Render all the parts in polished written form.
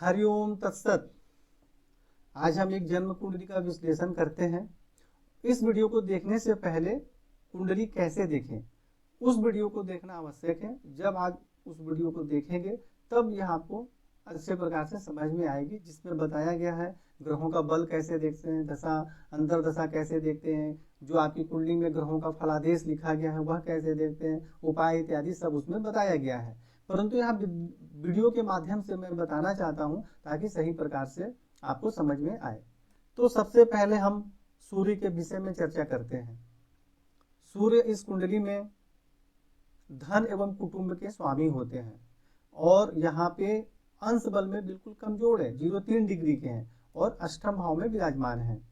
हरिओम तत्सत। आज हम एक जन्म कुंडली का विश्लेषण करते हैं। इस वीडियो को देखने से पहले कुंडली कैसे देखें, उस वीडियो को देखना आवश्यक है। जब आज उस वीडियो को देखेंगे तब यह आपको अच्छे प्रकार से समझ में आएगी, जिसमें बताया गया है ग्रहों का बल कैसे देखते हैं, दशा अंतरदशा कैसे देखते हैं, जो आपकी कुंडली में ग्रहों का फलादेश लिखा गया है वह कैसे देखते हैं, उपाय इत्यादि सब उसमें बताया गया है। परंतु यहाँ वीडियो के माध्यम से मैं बताना चाहता हूँ ताकि सही प्रकार से आपको समझ में आए। तो सबसे पहले हम सूर्य के विषय में चर्चा करते हैं। सूर्य इस कुंडली में धन एवं कुटुंब के स्वामी होते हैं और यहाँ पे अंश बल में बिल्कुल कमजोर है, 0.3 डिग्री के हैं और अष्टम भाव में विराजमान है।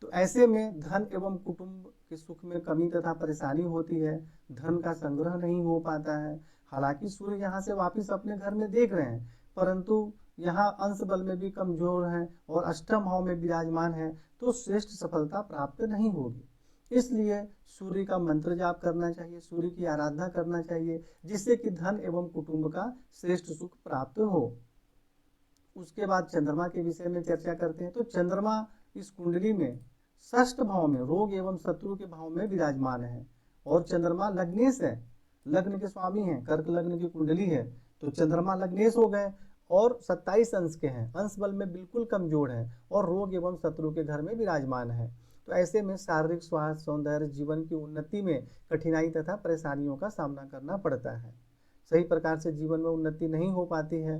तो ऐसे में धन एवं कुटुंब के सुख में कमी तथा परेशानी होती है, धन का संग्रह नहीं हो पाता है। हालांकि सूर्य यहाँ से वापिस अपने घर में देख रहे हैं, परंतु यहाँ अंश बल में भी कमजोर है और अष्टम भाव में विराजमान है, तो श्रेष्ठ सफलता प्राप्त नहीं होगी। इसलिए सूर्य का मंत्र जाप करना चाहिए, सूर्य की आराधना करना चाहिए, जिससे कि धन एवं कुटुंब का श्रेष्ठ सुख प्राप्त हो। उसके बाद चंद्रमा के विषय में चर्चा करते हैं। तो चंद्रमा इस कुंडली में षष्ठ भाव में रोग एवं शत्रु के भाव में विराजमान है और चंद्रमा लग्नेश है, लग्न के स्वामी हैं, कर्क लग्न की कुंडली है। तो चंद्रमा लग्नेश हो गए और 27 अंश के हैं, अंश बल में बिल्कुल कमजोर है और रोग एवं शत्रु के घर में विराजमान है। तो ऐसे में शारीरिक स्वास्थ्य, सौंदर्य, जीवन की उन्नति में कठिनाई तथा परेशानियों का सामना करना पड़ता है, सही प्रकार से जीवन में उन्नति नहीं हो पाती है।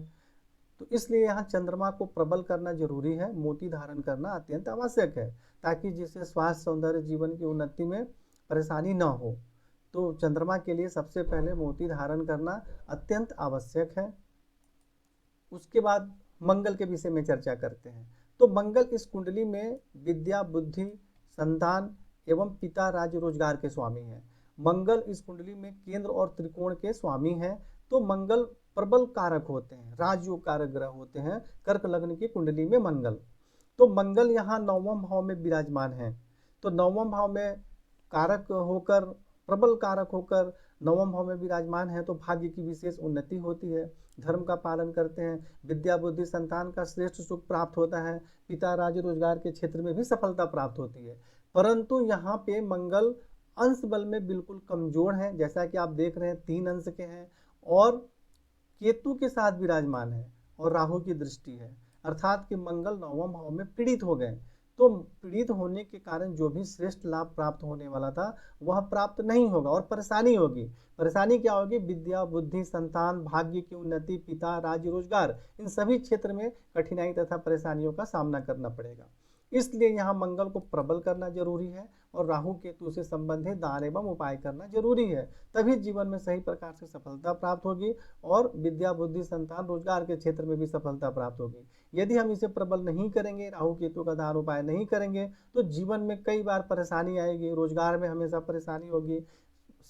तो इसलिए यहाँ चंद्रमा को प्रबल करना जरूरी है, मोती धारण करना अत्यंत आवश्यक है, ताकि जिससे स्वास्थ्य, सौंदर्य, जीवन की उन्नति में परेशानी न हो। तो चंद्रमा के लिए सबसे पहले मोती धारण करना अत्यंत आवश्यक है। उसके बाद मंगल के विषय में चर्चा करते हैं। तो मंगल इस कुंडली में विद्या, बुद्धि, संतान एवं पिता, राज्य, रोजगार के स्वामी हैं। मंगल इस कुंडली में केंद्र और त्रिकोण के स्वामी हैं। तो मंगल प्रबल कारक होते हैं, राजयोग कारक ग्रह होते हैं कर्क लग्न की कुंडली में मंगल। तो मंगल यहाँ 9वें भाव में विराजमान है। तो 9वें भाव में कारक होकर, प्रबल कारक होकर 9वें भाव में विराजमान है, तो भाग्य की विशेष उन्नति होती है, धर्म का पालन करते हैं, विद्या, बुद्धि, संतान का श्रेष्ठ सुख प्राप्त होता है, पिता, राज्य, रोजगार के क्षेत्र में भी सफलता प्राप्त होती है। परंतु यहाँ पे मंगल अंश बल में बिल्कुल कमजोर है, जैसा कि आप देख रहे हैं 3 अंश के हैं और केतु के साथ विराजमान है और राहु की दृष्टि है, अर्थात कि मंगल 9वें भाव में पीड़ित हो गए। तो पीड़ित होने के कारण जो भी श्रेष्ठ लाभ प्राप्त होने वाला था वह प्राप्त नहीं होगा और परेशानी होगी। परेशानी क्या होगी? विद्या, बुद्धि, संतान, भाग्य की उन्नति, पिता, राज्य, रोजगार, इन सभी क्षेत्र में कठिनाई तथा परेशानियों का सामना करना पड़ेगा। इसलिए यहाँ मंगल को प्रबल करना जरूरी है और राहु केतु से संबंधित दान एवं उपाय करना जरूरी है, तभी जीवन में सही प्रकार से सफलता प्राप्त होगी और विद्या, बुद्धि, संतान, रोजगार के क्षेत्र में भी सफलता प्राप्त होगी। यदि हम इसे प्रबल नहीं करेंगे, राहु केतु का दान उपाय नहीं करेंगे, तो जीवन में कई बार परेशानी आएगी, रोजगार में हमेशा परेशानी होगी,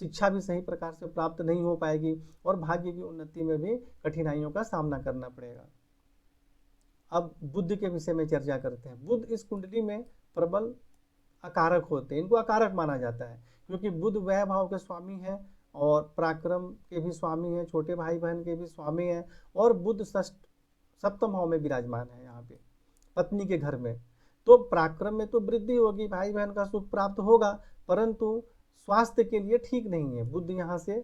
शिक्षा भी सही प्रकार से प्राप्त नहीं हो पाएगी और भाग्य की उन्नति में भी कठिनाइयों का सामना करना पड़ेगा। अब बुध के विषय में चर्चा करते हैं। बुध इस कुंडली में प्रबल अकारक होते हैं, इनको अकारक माना जाता है क्योंकि बुध वह भाव के स्वामी हैं और पराक्रम के भी स्वामी हैं, छोटे भाई बहन के भी स्वामी हैं और बुध सप्तम भाव में विराजमान है यहाँ पे पत्नी के घर में। तो पराक्रम में तो वृद्धि होगी, भाई बहन का सुख प्राप्त होगा, परंतु स्वास्थ्य के लिए ठीक नहीं है। बुध यहाँ से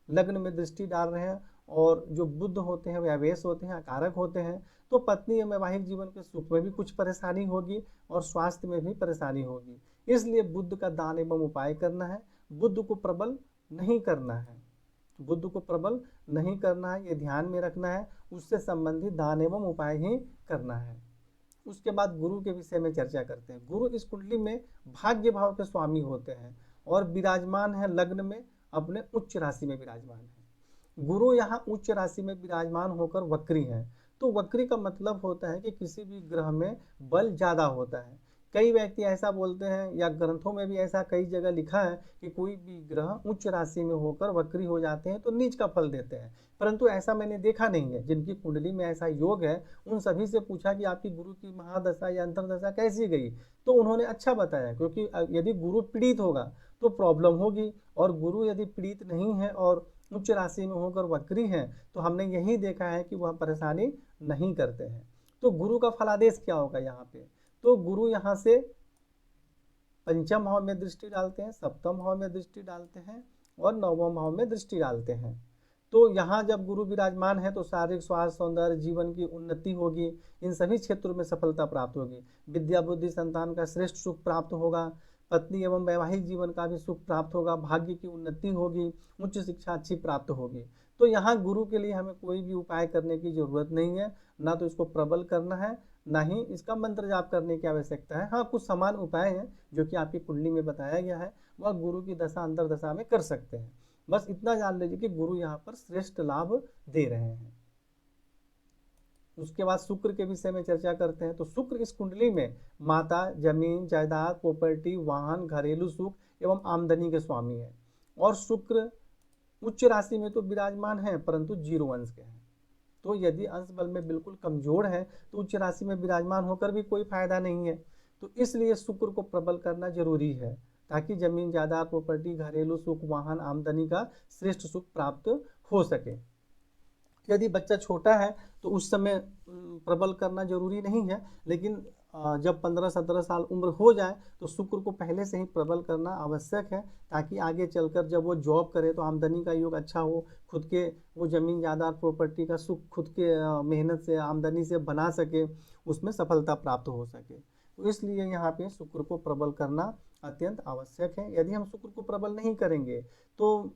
लग्न में दृष्टि डाल रहे हैं और जो बुध होते हैं वे अवेश होते हैं, अकारक होते हैं। तो पत्नी एवं वैवाहिक जीवन के सुख में भी कुछ परेशानी होगी और स्वास्थ्य में भी परेशानी होगी। इसलिए बुध का दान एवं उपाय करना है, बुध को प्रबल नहीं करना है, बुध को प्रबल नहीं करना है, ये ध्यान में रखना है, उससे संबंधित दान एवं उपाय ही करना है। उसके बाद गुरु के विषय में चर्चा करते हैं। गुरु इस कुंडली में भाग्य भाव के स्वामी होते हैं और विराजमान है लग्न में, अपने उच्च राशि में विराजमान है। गुरु यहाँ उच्च राशि में विराजमान होकर वक्री है। तो वक्री का मतलब होता है कि किसी भी ग्रह में बल ज्यादा होता है। कई व्यक्ति ऐसा बोलते हैं या ग्रंथों में भी ऐसा कई जगह लिखा है कि कोई भी ग्रह उच्च राशि में होकर वक्री हो जाते हैं तो नीच का फल देते हैं, परंतु ऐसा मैंने देखा नहीं है। जिनकी कुंडली में ऐसा योग है उन सभी से पूछा कि आपकी गुरु की महादशा या अंतरदशा कैसी गई, तो उन्होंने अच्छा बताया, क्योंकि यदि गुरु पीड़ित होगा तो प्रॉब्लम होगी और गुरु यदि पीड़ित नहीं है और उच्च राशि में होकर वक्री हैं तो हमने यही देखा है कि वह परेशानी नहीं करते हैं। तो गुरु का फलादेश क्या होगा यहाँ पे, तो गुरु यहाँ से पंचम भाव में दृष्टि डालते हैं, सप्तम भाव में दृष्टि डालते हैं और नवम भाव में दृष्टि डालते हैं। तो यहाँ जब गुरु विराजमान है तो शारीरिक स्वास्थ्य, सौंदर्य, जीवन की उन्नति होगी, इन सभी क्षेत्रों में सफलता प्राप्त होगी। विद्या बुद्धि संतान का श्रेष्ठ सुख प्राप्त होगा, पत्नी एवं वैवाहिक जीवन का भी सुख प्राप्त होगा, भाग्य की उन्नति होगी, उच्च शिक्षा अच्छी प्राप्त होगी। तो यहाँ गुरु के लिए हमें कोई भी उपाय करने की जरूरत नहीं है, ना तो इसको प्रबल करना है, ना ही इसका मंत्र जाप करने की आवश्यकता है। हाँ, कुछ समान उपाय हैं जो कि आपकी कुंडली में बताया गया है, वह गुरु की दशा अंतर दशा में कर सकते हैं। बस इतना जान लीजिए कि गुरु यहाँ पर श्रेष्ठ लाभ दे रहे हैं। उसके बाद शुक्र के विषय में चर्चा करते हैं। तो शुक्र इस कुंडली में माता, जमीन, जायदाद, प्रॉपर्टी, वाहन, घरेलू सुख एवं आमदनी के स्वामी है। और शुक्र उच्च राशि में तो विराजमान है परंतु 0 अंश के हैं। तो यदि अंश बल में बिल्कुल कमजोर है तो उच्च राशि में विराजमान होकर भी कोई फायदा नहीं है। तो इसलिए शुक्र को प्रबल करना जरूरी है ताकि जमीन, जायदाद, प्रॉपर्टी, घरेलू सुख, वाहन, आमदनी का श्रेष्ठ सुख प्राप्त हो सके। यदि बच्चा छोटा है तो उस समय प्रबल करना जरूरी नहीं है, लेकिन जब 15-17 साल उम्र हो जाए तो शुक्र को पहले से ही प्रबल करना आवश्यक है ताकि आगे चलकर जब वो जॉब करे तो आमदनी का योग अच्छा हो, खुद के वो जमीन, जायदाद, प्रॉपर्टी का सुख खुद के मेहनत से, आमदनी से बना सके, उसमें सफलता प्राप्त हो सके। तो इसलिए यहाँ पे शुक्र को प्रबल करना अत्यंत आवश्यक है। यदि हम शुक्र को प्रबल नहीं करेंगे तो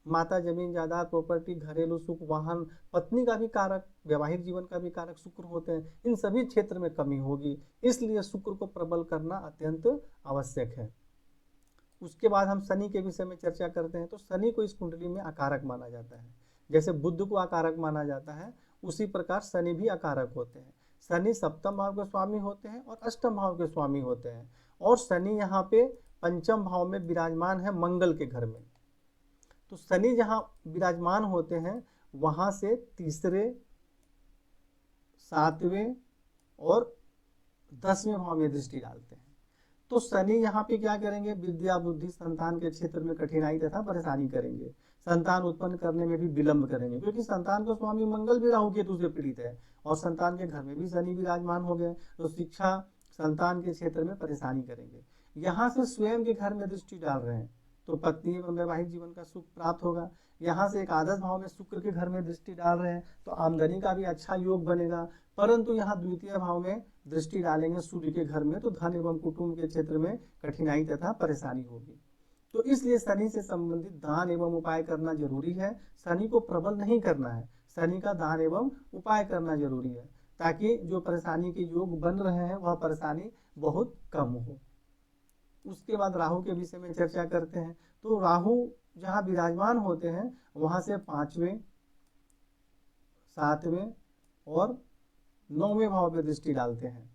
माता, जमीन, जायदाद, प्रॉपर्टी, घरेलू सुख, वाहन, पत्नी का भी कारक, वैवाहिक जीवन का भी कारक शुक्र होते हैं, इन सभी क्षेत्र में कमी होगी। इसलिए शुक्र को प्रबल करना अत्यंत आवश्यक है। उसके बाद हम शनि के विषय में चर्चा करते हैं। तो शनि को इस कुंडली में अकारक माना जाता है। जैसे बुध को अकारक माना जाता है उसी प्रकार शनि भी अकारक होते हैं। शनि सप्तम भाव के स्वामी होते हैं और अष्टम भाव के स्वामी होते हैं। और शनि यहाँ पे पंचम भाव में विराजमान है मंगल के घर में। तो शनि जहाँ विराजमान होते हैं वहाँ से तीसरे, 7वें और 10वें भाव में दृष्टि डालते हैं। तो शनि यहाँ पे क्या करेंगे, विद्या बुद्धि संतान के क्षेत्र में कठिनाई तथा परेशानी करेंगे, संतान उत्पन्न करने में भी विलंब करेंगे, क्योंकि संतान का स्वामी मंगल भी राहु केतु से पीड़ित है और संतान के घर में भी शनि विराजमान हो गए। तो शिक्षा, संतान के क्षेत्र में परेशानी करेंगे। यहाँ से स्वयं के घर में दृष्टि डाल रहे हैं तो पत्नी एवं वैवाहिक जीवन का सुख प्राप्त होगा। यहाँ से एकादश भाव में शुक्र के घर में दृष्टि डाल रहे हैं तो आमदनी का भी अच्छा योग बनेगा। परंतु यहाँ द्वितीय भाव में दृष्टि डालेंगे सूर्य के घर में तो धन एवं कुटुंब के क्षेत्र में कठिनाई तथा परेशानी होगी। तो इसलिए शनि से संबंधित दान एवं उपाय करना जरूरी है। शनि को प्रबल नहीं करना है, शनि का दान एवं उपाय करना जरूरी है ताकि जो परेशानी के योग बन रहे हैं वह परेशानी बहुत कम हो। उसके बाद राहु के विषय में चर्चा करते हैं। तो राहु जहाँ विराजमान होते हैं वहां से 5वें, 7वें और 9वें भाव में दृष्टि डालते हैं।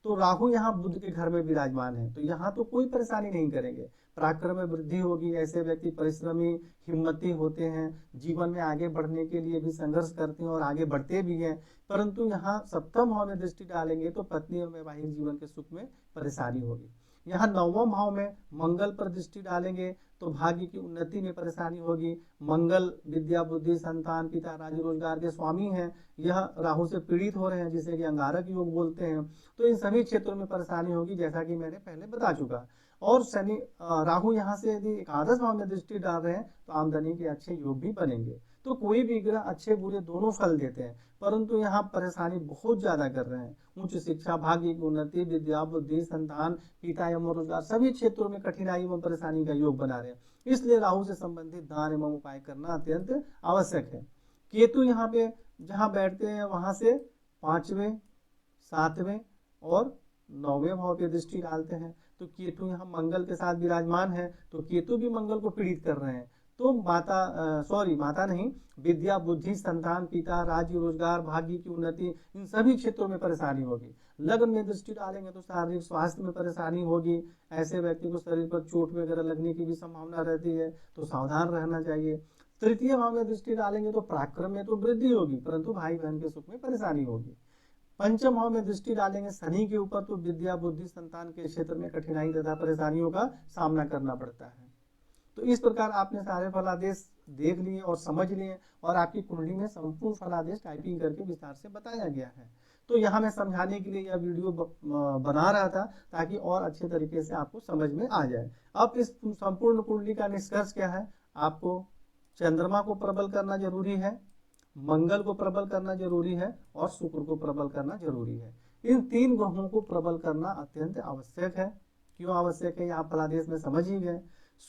तो राहु यहाँ बुध के घर में विराजमान है तो यहाँ तो कोई परेशानी नहीं करेंगे, पराक्रम में वृद्धि होगी। ऐसे व्यक्ति परिश्रमी, हिम्मती होते हैं, जीवन में आगे बढ़ने के लिए भी संघर्ष करते हैं और आगे बढ़ते भी हैं। परंतु यहाँ सप्तम भाव में दृष्टि डालेंगे तो पत्नी और वैवाहिक जीवन के सुख में परेशानी होगी। यहाँ 9वें भाव में मंगल पर दृष्टि डालेंगे तो भाग्य की उन्नति में परेशानी होगी। मंगल विद्या बुद्धि संतान पिता राज्य रोजगार के स्वामी हैं, यह राहु से पीड़ित हो रहे हैं जिसे कि अंगारक योग बोलते हैं। तो इन सभी क्षेत्रों में परेशानी होगी जैसा कि मैंने पहले बता चुका। और शनि राहु यहाँ से यदि एकादश भाव में दृष्टि डाल रहे हैं तो आमदनी के अच्छे योग भी बनेंगे। तो कोई भी ग्रह अच्छे बुरे दोनों फल देते हैं, परंतु यहाँ परेशानी बहुत ज्यादा कर रहे हैं। उच्च शिक्षा, भाग्य की उन्नति, विद्या बुद्धि संतान पिता एवं रोजगार सभी क्षेत्रों में कठिनाई एवं परेशानी का योग बना रहे हैं। इसलिए राहु से संबंधित दान एवं उपाय करना अत्यंत आवश्यक है। केतु यहाँ पे जहाँ बैठते हैं वहां से 5वें, 7वें और 9वें भाव पे दृष्टि डालते हैं। तो केतु यहाँ मंगल के साथ विराजमान है तो केतु भी मंगल को पीड़ित कर रहे हैं। तो माता नहीं, विद्या बुद्धि संतान पिता राज्य रोजगार भाग्य की उन्नति इन सभी क्षेत्रों में परेशानी होगी। लग्न में दृष्टि डालेंगे तो शारीरिक स्वास्थ्य में परेशानी होगी। ऐसे व्यक्ति को शरीर पर चोट वगैरह लगने की भी संभावना रहती है तो सावधान रहना चाहिए। तृतीय भाव में दृष्टि डालेंगे तो पराक्रम में तो वृद्धि होगी परंतु भाई बहन के सुख में परेशानी होगी। पंचम भाव में दृष्टि डालेंगे शनि के ऊपर तो विद्या बुद्धि संतान के क्षेत्र में कठिनाई तथा परेशानियों का सामना करना पड़ता है। तो इस प्रकार आपने सारे फलादेश देख लिए और समझ लिए, और आपकी कुंडली में संपूर्ण फलादेश टाइपिंग करके विस्तार से बताया गया है। तो यहाँ मैं समझाने के लिए यह वीडियो बना रहा था ताकि और अच्छे तरीके से आपको समझ में आ जाए। अब इस संपूर्ण कुंडली का निष्कर्ष क्या है? आपको चंद्रमा को प्रबल करना जरूरी है, मंगल को प्रबल करना जरूरी है, और शुक्र को प्रबल करना जरूरी है। इन 3 ग्रहों को प्रबल करना अत्यंत आवश्यक है। क्यों आवश्यक है, आप फलादेश में समझ ही गए।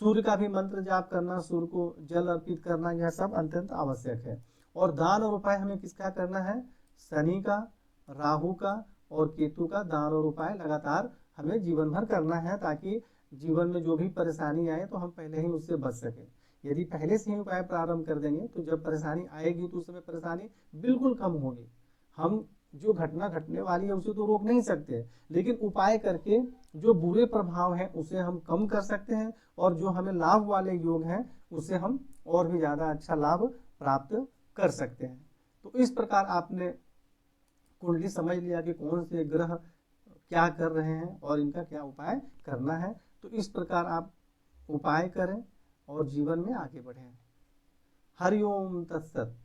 सूर्य का भी मंत्र जाप करना, सूर्य को जल अर्पित करना, यह सब अत्यंत आवश्यक है। और दान और उपाय हमें किसका करना है? शनि का, राहु का और केतु का दान और उपाय लगातार हमें जीवन भर करना है, ताकि जीवन में जो भी परेशानी आए तो हम पहले ही उससे बच सके। यदि पहले से ही उपाय प्रारंभ कर देंगे तो जब परेशानी आएगी तो उस समय परेशानी बिल्कुल कम होगी। हम जो घटना घटने वाली है उसे तो रोक नहीं सकते, लेकिन उपाय करके जो बुरे प्रभाव हैं उसे हम कम कर सकते हैं, और जो हमें लाभ वाले योग हैं उसे हम और भी ज्यादा अच्छा लाभ प्राप्त कर सकते हैं। तो इस प्रकार आपने कुंडली समझ लिया कि कौन से ग्रह क्या कर रहे हैं और इनका क्या उपाय करना है। तो इस प्रकार आप उपाय करें और जीवन में आगे बढ़ें। हरि ओम तत्सत।